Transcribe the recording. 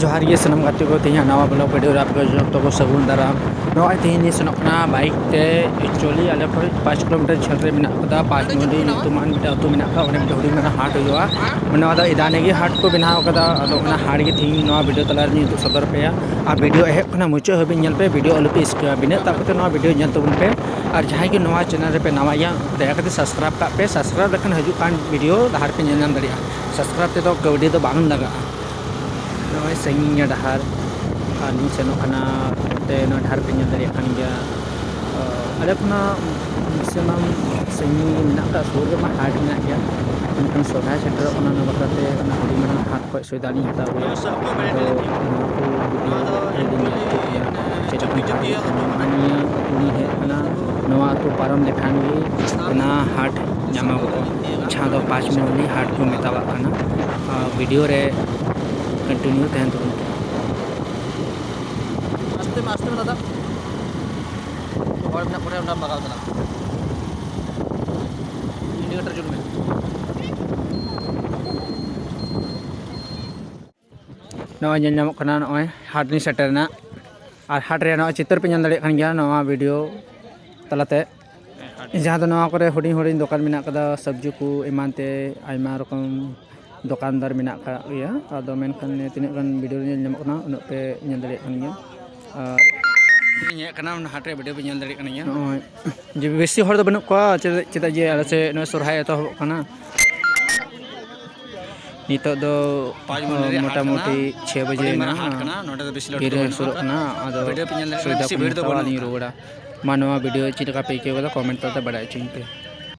जोहार ये सनम गाते को तीन नवा ब्लॉग वीडियो आपको जो को सगुन दाराम नवा तीन सनकना बाइक ते एक्चुअली आले खो 5 किलोमीटर झल रे मेना कदा 5 मोडी नितुमान बिटा अतु मेना का ओने बिटा हुडिंग मेना हाट होया मने वादा इदाने गे हाट को बनाव कदा अदो ओना हाट गे तीन नवा वीडियो तलार नि तो सदर पे आ वीडियो हे खना मुचो हबि नेल पे वीडियो अलपे इसका बिना ताकते नवा वीडियो नेल तबुन पे और जहां के नवा चैनल पे नवा या दया करते सब्सक्राइब का पे सब्सक्राइब लखन हजू कान वीडियो दाहर पे नेल दरिया सब्सक्राइब ते तो कवडी तो बांग लगा नॉय संगीन डहार आनी सेनोकना ते नो डहार पे नेल दरिया खान गया अले खुना मिसमम संगी मेना का सुर मा हाट मेना गया उनकन सोधा सेटर ओना न बकते ओना हुडी मना हाट को सोदानी हता हुए तो मानिया उनी है ना नवा तो पारम लेखान गे ना हाट ᱧᱟᱢᱟ जहाँ दो 5 मिनट हाट को मेतावा खाना वीडियो रे कंटिन्यू तहन तो आस्ते में दादा और अपना पूरे उन्ना लगाओ दादा इंडिकेटर जुल में नवा जन नाम कना नय हाट नि सेटरना और हाट रे नवा चित्र पे जन दड़े खान गया नवा वीडियो तलाते जहाँ तो नवा करे हुडिंग हुडिंग दुकान मेना कदा सब्जी को एमानते आयमा रकम दुकानदार मेना का या आदो मेनखान तिने गन वीडियो नेल नाम कना उन पे नेल दड़े खान गया और ये कना हाट रे वीडियो पे नेल दड़े खान गया जे बेसी हर दो बनु को चेदा जे आले से न सरहाय तो कना नितो दो मोटा मोटी 6 बजे ना नोडे बेसी लोड शुरू करना आदो वीडियो पे नेल दड़े वीडियो तो बनु रोड़ा मानवा वीडियो चिरका पे के वाला कमेंट करते बड़ा चिंते